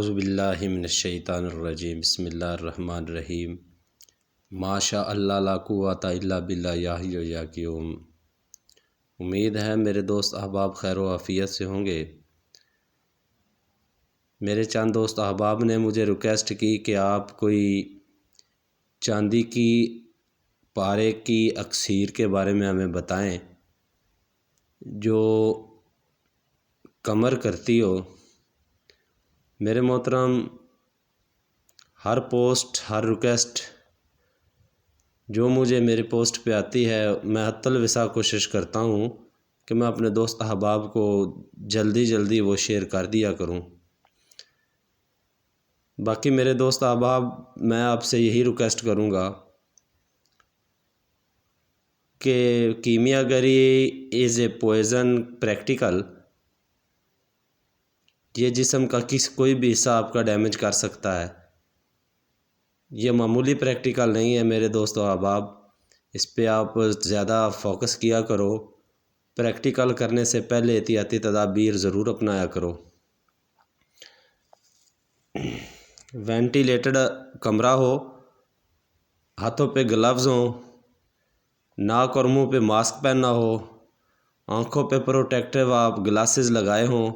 اعوذ باللہ من الشیطان الرجیم بسم اللہ الرحمن الرحیم ماشاء اللہ لا قوۃ الا باللہ یا حی یا قیوم۔ امید ہے میرے دوست احباب خیر و عافیت سے ہوں گے۔ میرے چند دوست احباب نے مجھے ریکویسٹ کی کہ آپ کوئی چاندی کی پارے کی اکسیر کے بارے میں ہمیں بتائیں جو کمر کرتی ہو۔ میرے محترم، ہر پوسٹ ہر ریکویسٹ جو مجھے میری پوسٹ پہ آتی ہے میں حتی الوسع کوشش کرتا ہوں کہ میں اپنے دوست احباب کو جلدی وہ شیئر کر دیا کروں۔ باقی میرے دوست احباب، میں آپ سے یہی ریکویسٹ کروں گا کہ کیمیا گری از اے پوائزن پریکٹیکل۔ یہ جسم کا کوئی بھی حصہ آپ کا ڈیمیج کر سکتا ہے۔ یہ معمولی پریکٹیکل نہیں ہے میرے دوست و احباب، اس پہ آپ زیادہ فوکس کیا کرو۔ پریکٹیکل کرنے سے پہلے احتیاطی تدابیر ضرور اپنایا کرو۔ وینٹیلیٹڈ کمرہ ہو، ہاتھوں پہ گلوز ہوں، ناک اور منہ پہ ماسک پہننا ہو، آنکھوں پہ پروٹیکٹیو آپ گلاسز لگائے ہوں،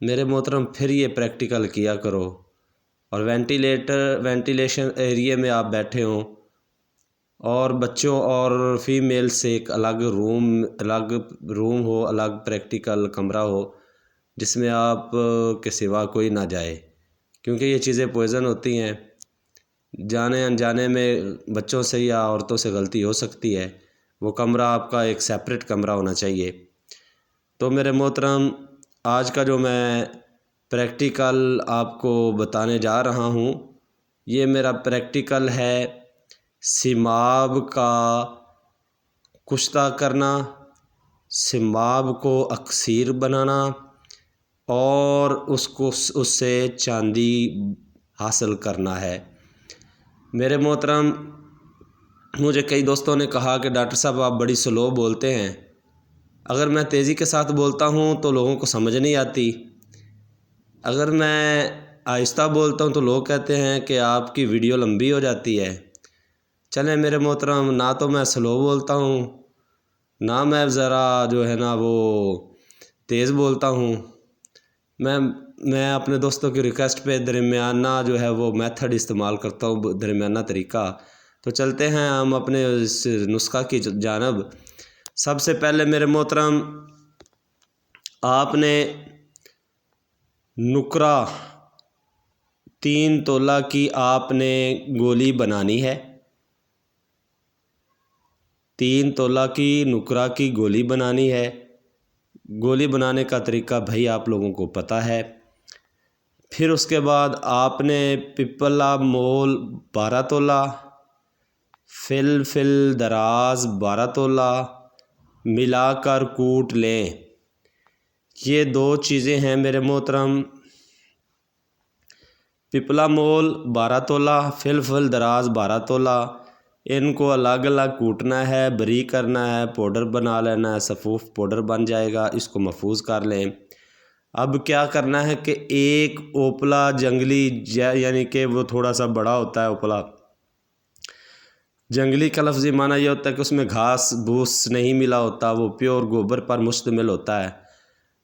میرے محترم پھر یہ پریکٹیکل کیا کرو۔ اور وینٹیلیشن ایریے میں آپ بیٹھے ہوں، اور بچوں اور فیمیل سے ایک الگ روم ہو، الگ پریکٹیکل کمرہ ہو جس میں آپ کے سوا کوئی نہ جائے، کیونکہ یہ چیزیں پوائزن ہوتی ہیں۔ جانے انجانے میں بچوں سے یا عورتوں سے غلطی ہو سکتی ہے۔ وہ کمرہ آپ کا ایک سیپریٹ کمرہ ہونا چاہیے۔ تو میرے محترم، آج کا جو میں پریکٹیکل آپ کو بتانے جا رہا ہوں، یہ میرا پریکٹیکل ہے سیماب کا کشتہ کرنا، سیماب کو اکسیر بنانا اور اس سے چاندی حاصل کرنا ہے۔ میرے محترم، مجھے کئی دوستوں نے کہا کہ ڈاکٹر صاحب آپ بڑی سلو بولتے ہیں، اگر میں تیزی کے ساتھ بولتا ہوں تو لوگوں کو سمجھ نہیں آتی، اگر میں آہستہ بولتا ہوں تو لوگ کہتے ہیں کہ آپ کی ویڈیو لمبی ہو جاتی ہے۔ چلیں میرے محترم، نہ تو میں سلو بولتا ہوں، نہ میں ذرا جو ہے نا وہ تیز بولتا ہوں۔ میں اپنے دوستوں کی ریکویسٹ پہ درمیانہ جو ہے وہ میتھڈ استعمال کرتا ہوں، درمیانہ طریقہ۔ تو چلتے ہیں ہم اپنے اس نسخہ کی جانب۔ سب سے پہلے میرے محترم، آپ نے نقرہ 3 تولہ کی آپ نے گولی بنانی ہے۔ 3 تولہ کی نقرہ کی گولی بنانی ہے۔ گولی بنانے کا طریقہ بھائی آپ لوگوں کو پتہ ہے۔ پھر اس کے بعد آپ نے پپلا مول 12 تولہ، فل دراز 12 تولہ ملا کر کوٹ لیں۔ یہ 2 چیزیں ہیں میرے محترم، پپلا مول 12 تولہ، فل دراز 12 تولہ، ان کو الگ الگ کوٹنا ہے، بریک کرنا ہے، پاؤڈر بنا لینا ہے، صفوف پاؤڈر بن جائے گا، اس کو محفوظ کر لیں۔ اب کیا کرنا ہے کہ ایک اوپلا جنگلی، یعنی کہ وہ تھوڑا سا بڑا ہوتا ہے اوپلا، جنگلی کا لفظی معنی یہ ہوتا ہے کہ اس میں گھاس بھوس نہیں ملا ہوتا، وہ پیور گوبر پر مشتمل ہوتا ہے۔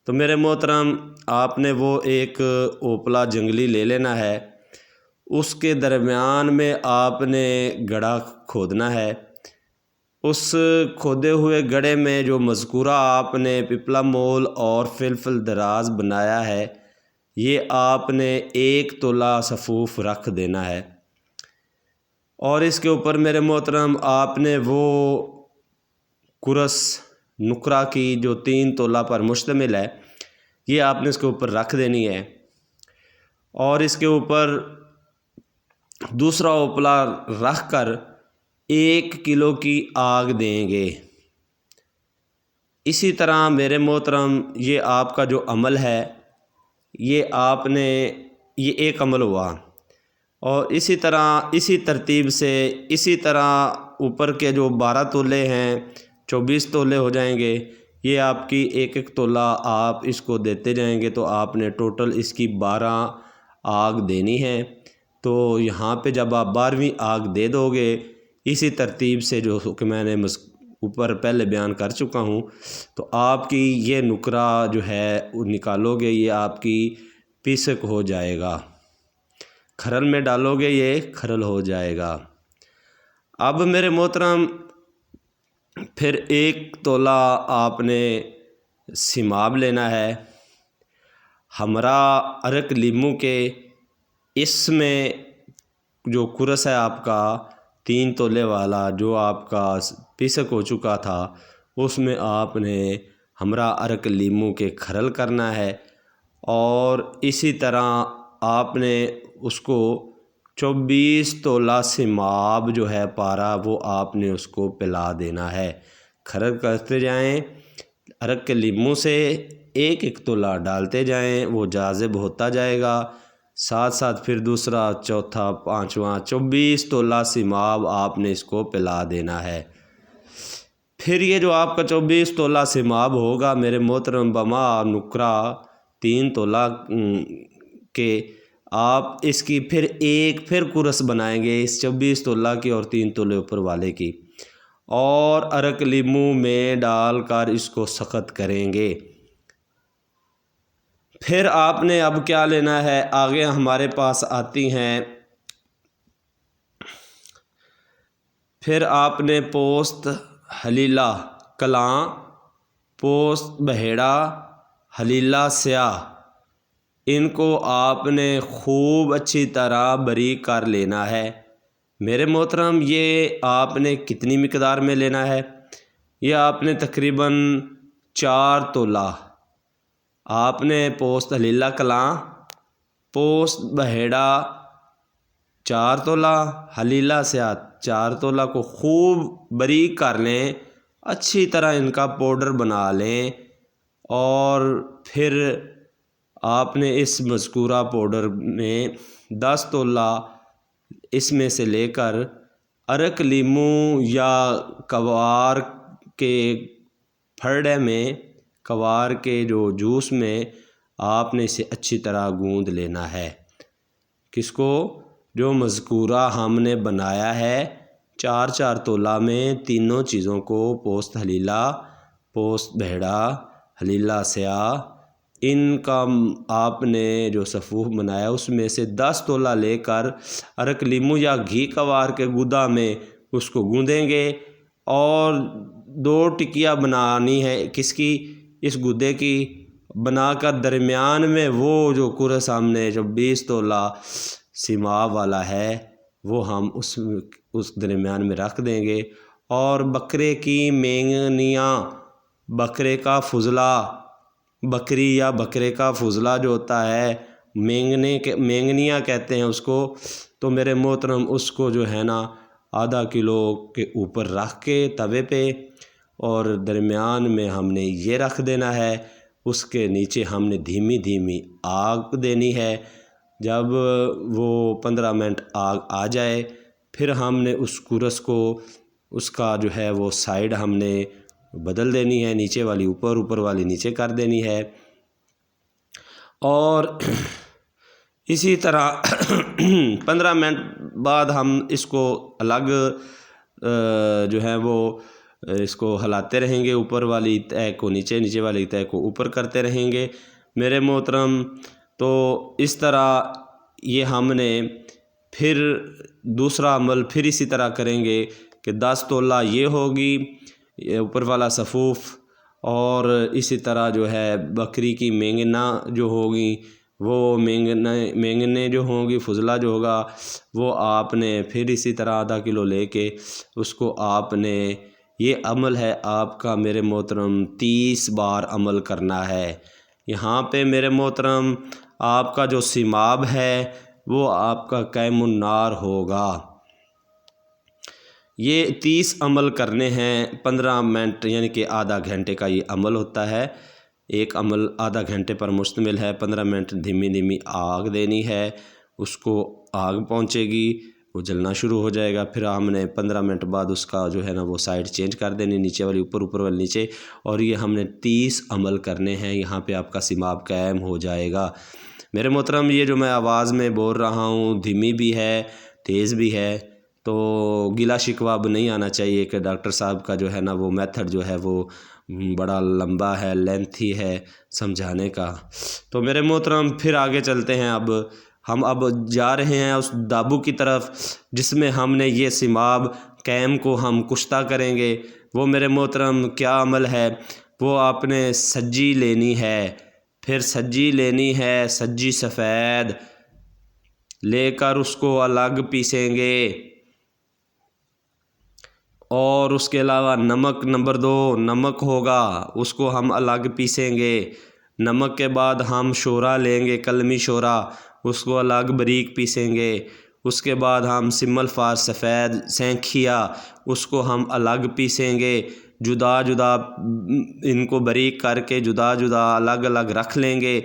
تو میرے محترم، آپ نے وہ ایک اوپلا جنگلی لے لینا ہے، اس کے درمیان میں آپ نے گڑھا کھودنا ہے۔ اس کھودے ہوئے گڑھے میں جو مذکورہ آپ نے پپلا مول اور فل دراز بنایا ہے، یہ آپ نے 1 تولہ صفوف رکھ دینا ہے۔ اور اس کے اوپر میرے محترم آپ نے وہ کرس نقرہ کی جو 3 تولہ پر مشتمل ہے، یہ آپ نے اس کے اوپر رکھ دینی ہے۔ اور اس کے اوپر دوسرا اوپلا رکھ کر 1 کلو کی آگ دیں گے۔ اسی طرح میرے محترم، یہ آپ کا جو عمل ہے، یہ ایک عمل ہوا، اور اسی ترتیب سے اسی طرح اوپر کے جو 12 تولے ہیں 24 تولے ہو جائیں گے۔ یہ آپ کی 1 تولہ آپ اس کو دیتے جائیں گے تو آپ نے ٹوٹل اس کی 12 آگ دینی ہے۔ تو یہاں پہ جب آپ 12ویں آگ دے دو گے اسی ترتیب سے جو کہ میں نے اوپر پہلے بیان کر چکا ہوں، تو آپ کی یہ نکرہ جو ہے وہ نکالو گے، یہ آپ کی پیسک ہو جائے گا، کھرل میں ڈالو گے یہ کھرل ہو جائے گا۔ اب میرے محترم پھر 1 تولہ آپ نے سیماب لینا ہے، ہمرا ارک لیمو کے، اس میں جو کرس ہے آپ کا 3 تولے والا جو آپ کا پیسک ہو چکا تھا، اس میں آپ نے ہمرا ارک لیمو کے کھرل کرنا ہے، اور اسی طرح آپ نے اس کو 24 تولہ سیماب جو ہے پارا وہ آپ نے اس کو پلا دینا ہے۔ کھرل کرتے جائیں، ارک لیمو سے 1 تولہ ڈالتے جائیں، وہ جاذب ہوتا جائے گا، ساتھ ساتھ پھر دوسرا، چوتھا، پانچواں، 24 تولہ سیماب آپ نے اس کو پلا دینا ہے۔ پھر یہ جو آپ کا 24 تولہ سیماب ہوگا میرے محترم بما نکرہ 3 تولہ کے، آپ اس کی پھر کرس بنائیں گے اس 24 تولہ کی اور 3 تولے اوپر والے کی، اور ارک لیمو میں ڈال کر اس کو سخت کریں گے۔ پھر آپ نے اب کیا لینا ہے، آگے ہمارے پاس آتی ہیں، پھر آپ نے پوست ہلیلہ کلاں، پوست بہیڑا، ہلیلہ سیاہ، ان کو آپ نے خوب اچھی طرح باریک کر لینا ہے۔ میرے محترم یہ آپ نے کتنی مقدار میں لینا ہے، یہ آپ نے تقریباً 4 تولہ آپ نے پوست ہلیلہ کلاں، پوست بہیڑا 4 تولہ، ہلیلہ سیاہ 4 تولہ کو خوب باریک کر لیں، اچھی طرح ان کا پاؤڈر بنا لیں، اور پھر آپ نے اس مذکورہ پاؤڈر میں 10 تولہ اس میں سے لے کر ارک لیمو یا کوار کے پھڑے میں، کوار کے جو جوس میں آپ نے اسے اچھی طرح گوندھ لینا ہے۔ کس کو؟ جو مذکورہ ہم نے بنایا ہے 4 تولہ میں تینوں چیزوں کو، پوست ہلیلہ، پوست بہیڑا، ہلیلہ سیاہ، ان کا آپ نے جو صفوف بنایا اس میں سے 10 تولہ لے کر ارک لیمو یا گھی کوار کے گودا میں اس کو گوندیں گے، اور 2 ٹکیاں بنانی ہے کس کی، اس گودے کی بنا کر درمیان میں وہ جو کرس ہم نے 24 تولہ سیماب والا ہے وہ ہم اس درمیان میں رکھ دیں گے، اور بکرے کی مینگنیاں، بکرے کا فضلہ، بکری یا بکرے کا فضلہ جو ہوتا ہے مینگنیاں کہتے ہیں اس کو، تو میرے محترم اس کو جو ہے نا ½ کلو کے اوپر رکھ کے توے پہ، اور درمیان میں ہم نے یہ رکھ دینا ہے، اس کے نیچے ہم نے دھیمی دھیمی آگ دینی ہے۔ جب وہ 15 منٹ آگ آ جائے پھر ہم نے اس کرس کو، اس کا جو ہے وہ سائیڈ ہم نے بدل دینی ہے، نیچے والی اوپر، اوپر والی نیچے کر دینی ہے، اور اسی طرح 15 منٹ بعد ہم اس کو الگ جو ہے وہ اس کو ہلاتے رہیں گے، اوپر والی تہہ کو نیچے، نیچے والی تہہ کو اوپر کرتے رہیں گے میرے محترم۔ تو اس طرح یہ ہم نے پھر دوسرا عمل پھر اسی طرح کریں گے کہ 10 تولہ یہ ہوگی اوپر والا صفوف، اور اسی طرح جو ہے بکری کی مینگنا جو ہوگی، وہ مینگنے جو ہوں گی، فضلہ جو ہوگا وہ آپ نے پھر اسی طرح ½ کلو لے کے اس کو آپ نے، یہ عمل ہے آپ کا میرے محترم 30 بار عمل کرنا ہے۔ یہاں پہ میرے محترم آپ کا جو سیماب ہے وہ آپ کا قائم النار ہوگا۔ یہ 30 عمل کرنے ہیں، 15 منٹ یعنی کہ ½ گھنٹے کا یہ عمل ہوتا ہے، ایک عمل ½ گھنٹے پر مشتمل ہے۔ 15 منٹ دھیمی دھیمی آگ دینی ہے، اس کو آگ پہنچے گی، وہ جلنا شروع ہو جائے گا، پھر ہم نے 15 منٹ بعد اس کا جو ہے نا وہ سائڈ چینج کر دینی، نیچے والی اوپر، اوپر والی نیچے، اور یہ ہم نے 30 عمل کرنے ہیں، یہاں پہ آپ کا سیماب قائم ہو جائے گا میرے محترم یہ جو میں آواز میں بول رہا ہوں دھیمی بھی ہے تیز بھی ہے، تو گلا شکوہ اب نہیں آنا چاہیے کہ ڈاکٹر صاحب کا جو ہے نا وہ میتھڈ جو ہے وہ بڑا لمبا ہے، لینتھی ہے سمجھانے کا۔ تو میرے محترم پھر آگے چلتے ہیں۔ ہم جا رہے ہیں اس دابو کی طرف جس میں ہم نے یہ سیماب قیم کو ہم کشتہ کریں گے۔ وہ میرے محترم کیا عمل ہے؟ وہ آپ نے سجی لینی ہے، پھر سجی لینی ہے، سجی سفید لے کر اس کو الگ پیسیں گے، اور اس کے علاوہ نمک نمبر 2 نمک ہوگا، اس کو ہم الگ پیسیں گے۔ نمک کے بعد ہم شورا لیں گے، کلمی شورا، اس کو الگ باریک پیسیں گے۔ اس کے بعد ہم سمل فار سفید سینکھیا، اس کو ہم الگ پیسیں گے، جدا جدا ان کو باریک کر کے جدا جدا الگ الگ رکھ لیں گے۔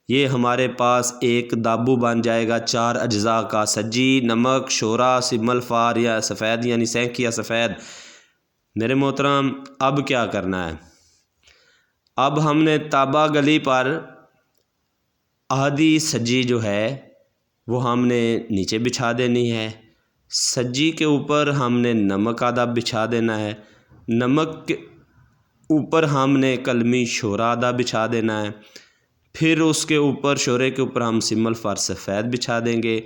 یہ ہمارے پاس ایک دابو بن جائے گا 4 اجزاء کا، سجی، نمک، شورا، سمل فار یا سفید یعنی سینکھیا سفید۔ میرے محترم اب کیا کرنا ہے؟ اب ہم نے تابہ گلی پر آدھی سجی جو ہے وہ ہم نے نیچے بچھا دینی ہے، سجی کے اوپر ہم نے نمک آدھا بچھا دینا ہے، نمک کے اوپر ہم نے کلمی شورا آدھا بچھا دینا ہے، پھر اس کے اوپر شورے کے اوپر ہم سمل فار سفید بچھا دیں گے۔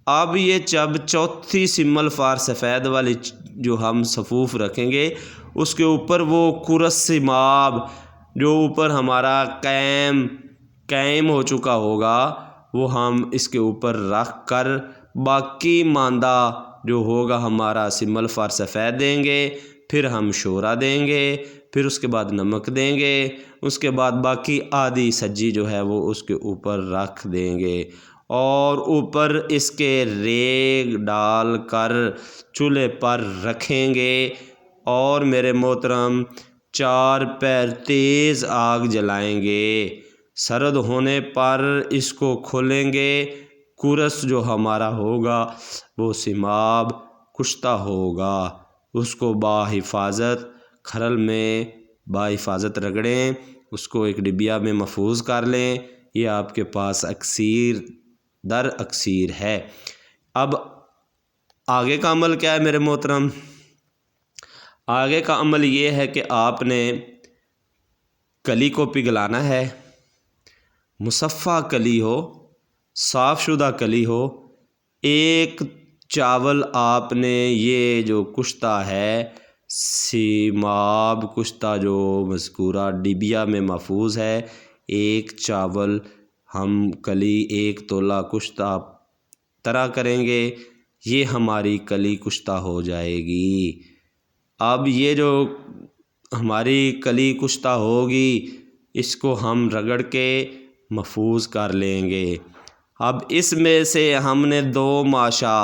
اب یہ جب چوتھی سمل فار سفید والی جو ہم صفوف رکھیں گے اس کے اوپر وہ کرس سیماب جو اوپر ہمارا قائم ہو چکا ہوگا وہ ہم اس کے اوپر رکھ کر باقی ماندہ جو ہوگا ہمارا سمل فار سفید دیں گے، پھر ہم شورا دیں گے، پھر اس کے بعد نمک دیں گے، اس کے بعد باقی آدھی سجی جو ہے وہ اس کے اوپر رکھ دیں گے، اور اوپر اس کے ریگ ڈال کر چولہے پر رکھیں گے، اور میرے محترم 4 پیر تیز آگ جلائیں گے۔ سرد ہونے پر اس کو کھولیں گے، کورس جو ہمارا ہوگا وہ سیماب کشتہ ہوگا، اس کو باحفاظت کھرل میں باحفاظت رگڑیں، اس کو ایک ڈبیا میں محفوظ کر لیں۔ یہ آپ کے پاس اکسیر در اکسیر ہے۔ اب آگے کا عمل کیا ہے میرے محترم؟ آگے کا عمل یہ ہے کہ آپ نے کلی کو پگھلانا ہے، مصفہ کلی ہو، صاف شدہ کلی ہو۔ ایک چاول آپ نے یہ جو کشتہ ہے سیماب کشتہ جو مذکورہ ڈبیا میں محفوظ ہے، ایک چاول ہم کلی 1 تولہ کشتہ طرح کریں گے، یہ ہماری کلی کشتہ ہو جائے گی۔ اب یہ جو ہماری کلی کشتہ ہوگی اس کو ہم رگڑ کے محفوظ کر لیں گے۔ اب اس میں سے ہم نے 2 ماشا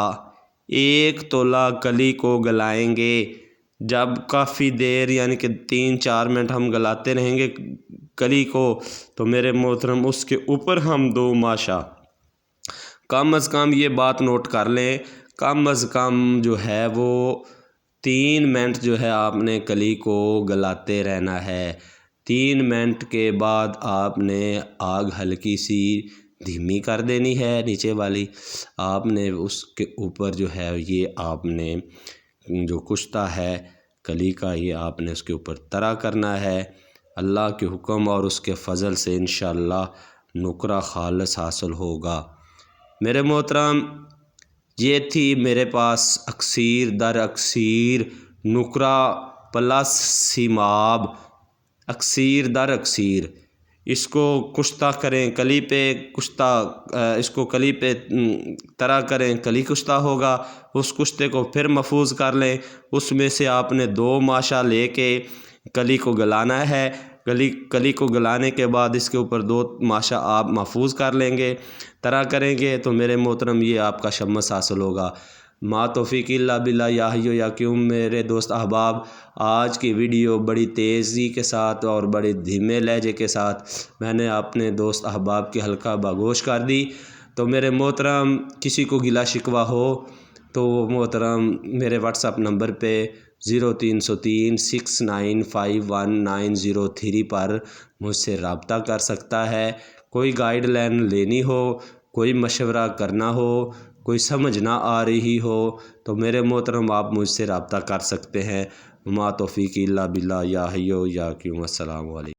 1 تولہ کلی کو گلائیں گے۔ جب کافی دیر یعنی کہ 3-4 منٹ ہم گلاتے رہیں گے کلی کو، تو میرے محترم اس کے اوپر ہم 2 ماشا کم از کم یہ بات نوٹ کر لیں، کم از کم جو ہے وہ 3 منٹ جو ہے آپ نے کلی کو گلاتے رہنا ہے۔ 3 منٹ کے بعد آپ نے آگ ہلکی سی دھیمی کر دینی ہے، نیچے والی آپ نے اس کے اوپر جو ہے یہ آپ نے جو کشتہ ہے کلی کا یہ آپ نے اس کے اوپر طرح کرنا ہے۔ اللہ کے حکم اور اس کے فضل سے انشاءاللہ نکرہ خالص حاصل ہوگا۔ میرے محترم یہ تھی میرے پاس اکسیر در اکسیر نکرہ پلس سیماب، اکسیر در اکسیر۔ اس کو کشتہ کریں کلی پہ، اس کو کلی پہ طرح کریں، کلی کشتہ ہوگا، اس کشتے کو پھر محفوظ کر لیں۔ اس میں سے آپ نے 2 ماشا لے کے کلی کو گلانا ہے، کلی کو گلانے کے بعد اس کے اوپر 2 ماشا آپ محفوظ کر لیں گے، طرح کریں گے تو میرے محترم یہ آپ کا شمس حاصل ہوگا۔ ما توفیق الا باللہ، یا حی و یا قیوم۔ میرے دوست احباب، آج کی ویڈیو بڑی تیزی کے ساتھ اور بڑے دھیمے لہجے کے ساتھ میں نے اپنے دوست احباب کی حلقہ باگوش کر دی۔ تو میرے محترم کسی کو گلا شکوہ ہو تو وہ محترم میرے واٹس اپ نمبر پہ 0303 6951 903 پر مجھ سے رابطہ کر سکتا ہے۔ کوئی گائیڈ لائن لینی ہو، کوئی مشورہ کرنا ہو، کوئی سمجھ نہ آ رہی ہو تو میرے محترم آپ مجھ سے رابطہ کر سکتے ہیں۔ وما توفیقی الا باللہ، یا حی یا قیوم، السلام علیکم۔